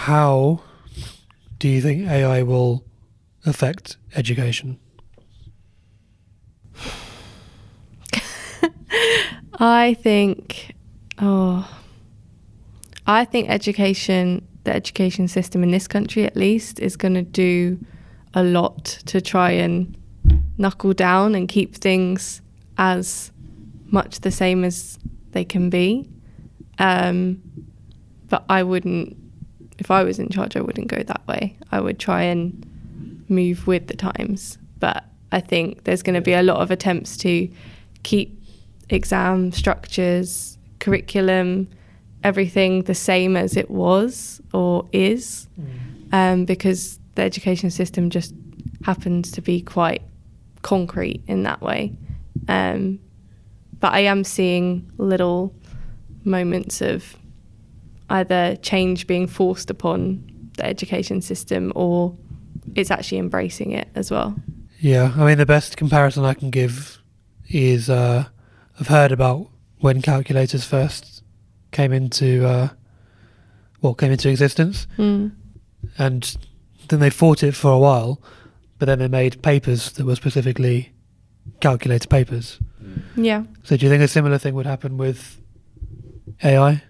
how do you think AI will affect education? I think education, the education system in this country at least, is going to do a lot to try and knuckle down and keep things as much the same as they can be. But I wouldn't, if I was in charge, I wouldn't go that way. I would try and move with the times. But I think there's going to be a lot of attempts to keep exam structures, curriculum, everything the same as it was or is, because the education system just happens to be quite concrete in that way. But I am seeing little moments of either change being forced upon the education system or it's actually embracing it as well. Yeah, I mean, the best comparison I can give is I've heard about when calculators first came into existence, and then they fought it for a while, but then they made papers that were specifically calculator papers. Yeah. So do you think a similar thing would happen with AI?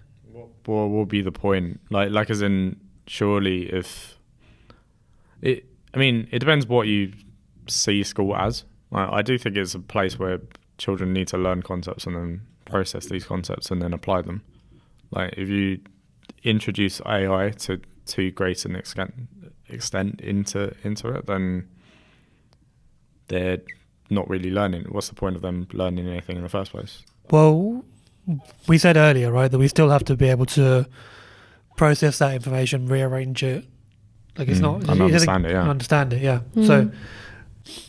What will be the point? Like as in, surely if it, I mean, it depends what you see school as. I do think it's a place where children need to learn concepts and then process these concepts and then apply them. Like if you introduce AI to too great an extent into it, then they're not really learning. What's the point of them learning anything in the first place? Well, we said earlier, right, that we still have to be able to process that information, rearrange it. Like it's not... And understand it, yeah. Understand it, yeah. So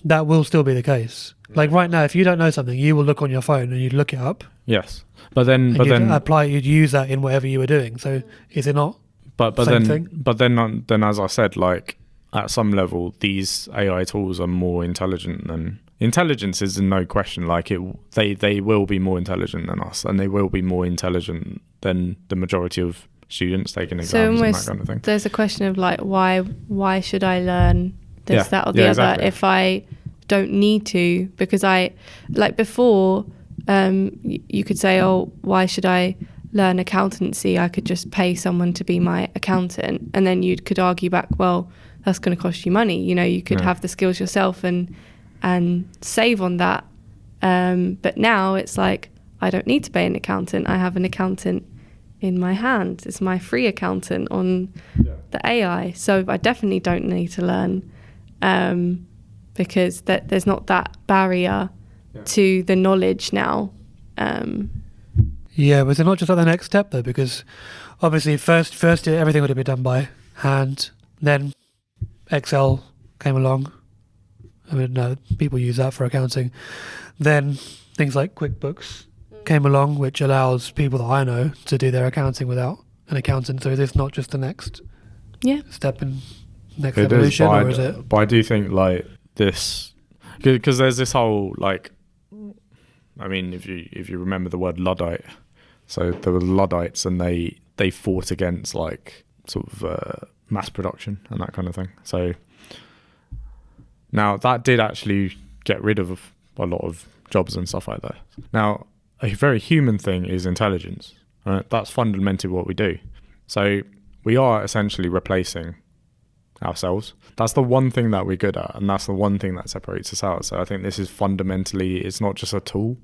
that will still be the case. Like right now, if you don't know something, you will look on your phone and you'd look it up. Yes. But you'd use that in whatever you were doing. So is it not? But then as I said, like at some level, these AI tools are more intelligent than... Intelligence is no question. Like they will be more intelligent than us, and they will be more intelligent than the majority of students taking exams and that kind of thing. There's a question of like, why should I learn this, that, or the other exactly. if I don't need to? Because before, you could say, oh, why should I learn accountancy? I could just pay someone to be my accountant, and then you could argue back, well, that's going to cost you money. You know, you could have the skills yourself and save on that. But now it's like, I don't need to pay an accountant. I have an accountant in my hand. It's my free accountant on the AI. So I definitely don't need to learn because there's not that barrier to the knowledge now. Yeah, was it not just at the next step though? Because obviously first everything would have been done by hand. Then Excel came along. I mean, no, people use that for accounting. Then things like QuickBooks came along, which allows people that I know to do their accounting without an accountant. So is this not just the next step in next evolution, or is it? But I do think like this, because there's this whole like, I mean, if you remember the word Luddite, so there were Luddites and they fought against like sort of mass production and that kind of thing. So now that did actually get rid of a lot of jobs and stuff like that. Now, a very human thing is intelligence. Right? That's fundamentally what we do. So we are essentially replacing ourselves. That's the one thing that we're good at, and that's the one thing that separates us out. So I think this is fundamentally, it's not just a tool.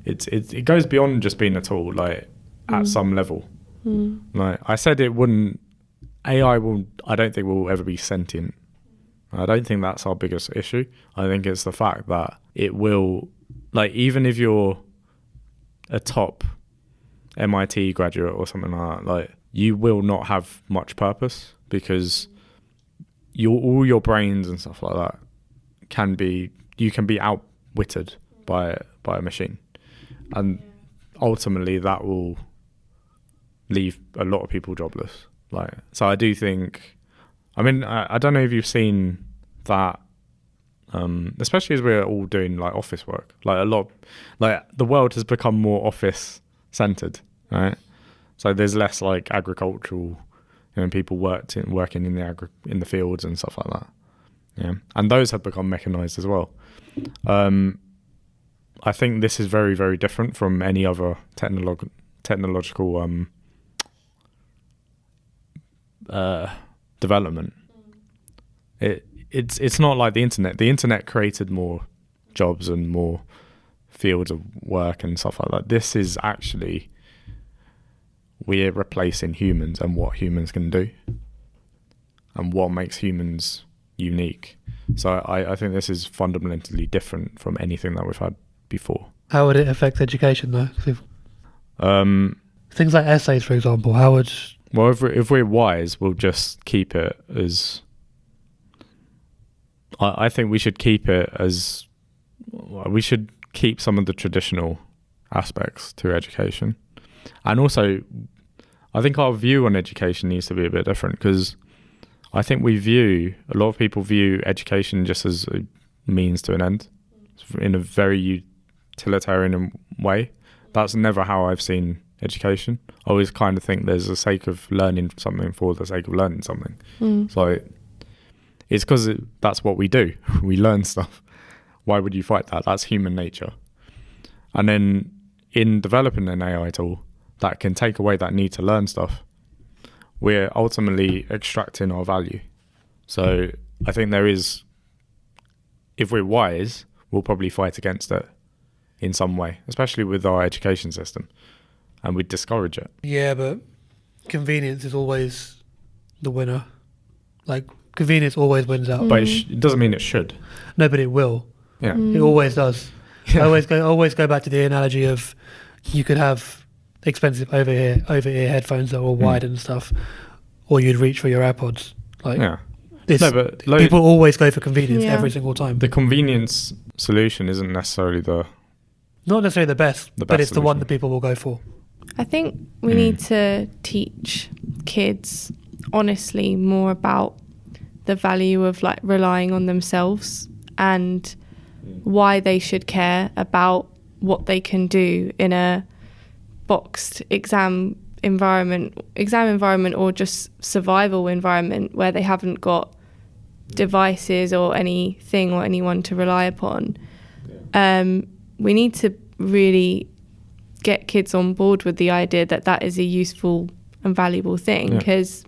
It goes beyond just being a tool, like at some level. Like I said, I don't think will ever be sentient. I don't think that's our biggest issue. I think it's the fact that it will, like, even if you're a top MIT graduate or something like that, like, you will not have much purpose because all your brains and stuff like that you can be outwitted by a machine. And ultimately that will leave a lot of people jobless. Like, so I do think, I mean, I don't know if you've seen that, especially as we're all doing like office work, like a lot, like the world has become more office centered, right? So there's less like agricultural and people working in the fields and stuff like that. Yeah, and those have become mechanized as well. I think this is very, very different from any other technological development. It's not like the internet. The internet created more jobs and more fields of work and stuff like that. This is actually, we're replacing humans and what humans can do and what makes humans unique. So I think this is fundamentally different from anything that we've had before. How would it affect education though? 'Cause things like essays, for example, how would... Well, if we're wise, we'll just keep it as... I think we should keep it as... We should keep some of the traditional aspects to education. And also, I think our view on education needs to be a bit different, because I think a lot of people view education just as a means to an end, in a very utilitarian way. That's never how I've seen education. I always kind of think there's a sake of learning something for the sake of learning something. So it's because that's what we do. We learn stuff. Why would you fight that? That's human nature. And then in developing an AI tool that can take away that need to learn stuff, we're ultimately extracting our value. So I think if we're wise, we'll probably fight against it in some way, especially with our education system, and we'd discourage it. Yeah, but convenience is always the winner. Like, convenience always wins out. But it doesn't mean it should. No, but it will. Yeah. It always does. Yeah. I always go back to the analogy of you could have expensive over-ear headphones that were wide and stuff, or you'd reach for your AirPods. Like, Yeah. but people always go for convenience every single time. The convenience solution isn't necessarily not necessarily the best, but it's the one solution. that people will go for. I think we need to teach kids honestly more about the value of like relying on themselves and why they should care about what they can do in a boxed exam environment or just survival environment where they haven't got devices or anything or anyone to rely upon. We need to really get kids on board with the idea that that is a useful and valuable thing, because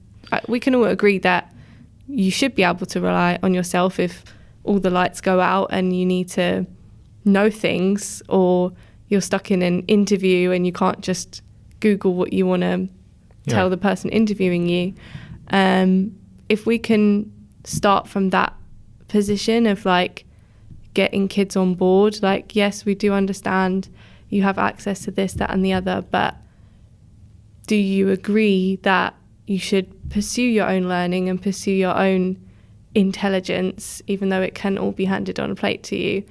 we can all agree that you should be able to rely on yourself if all the lights go out and you need to know things, or you're stuck in an interview and you can't just Google what you want to tell the person interviewing you. If we can start from that position of like getting kids on board, like, yes, we do understand you have access to this, that and the other, but do you agree that you should pursue your own learning and pursue your own intelligence, even though it can all be handed on a plate to you,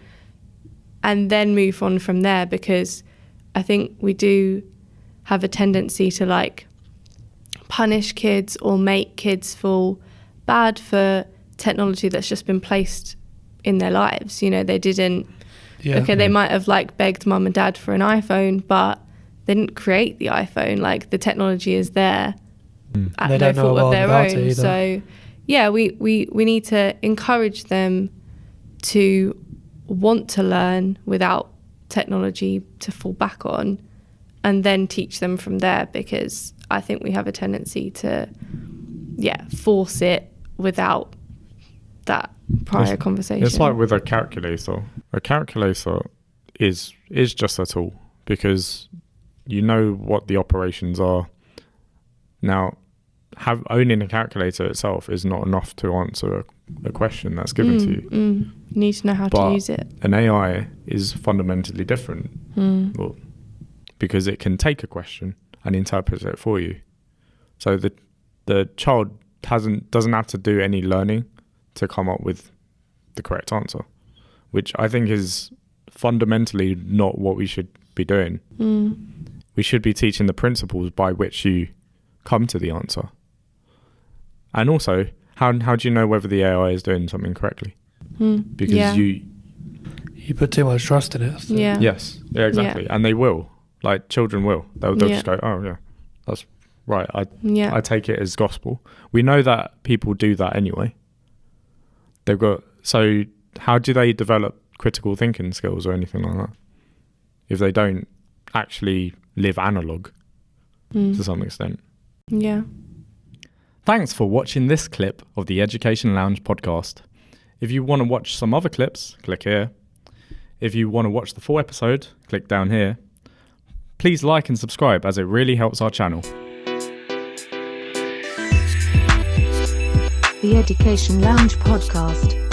and then move on from there? Because I think we do have a tendency to like punish kids or make kids feel bad for technology that's just been placed in their lives. You know, they didn't they might have like begged mum and dad for an iPhone, but they didn't create the iPhone. Like, the technology is there at no fault of their own. So yeah, we need to encourage them to want to learn without technology to fall back on, and then teach them from there, because I think we have a tendency to force it without that prior conversation. It's like with a calculator. A calculator is just a tool, because you know what the operations are. Now, owning a calculator itself is not enough to answer a question that's given to you. You need to know how to use it. An AI is fundamentally different, well, because it can take a question and interpret it for you. So the child doesn't have to do any learning to come up with the correct answer, which I think is fundamentally not what we should be doing. We should be teaching the principles by which you come to the answer. And also, how do you know whether the AI is doing something correctly? Because you put too much trust in it. So. Yes, exactly. And they will. Like, children will. They'll just go, oh yeah, that's right, Yeah. I take it as gospel. We know that people do that anyway. So how do they develop critical thinking skills or anything like that if they don't actually live analog to some extent? Yeah. Thanks for watching this clip of the Education Lounge podcast. If you want to watch some other clips, click here. If you want to watch the full episode, click down here. Please like and subscribe as it really helps our channel. The Education Lounge podcast.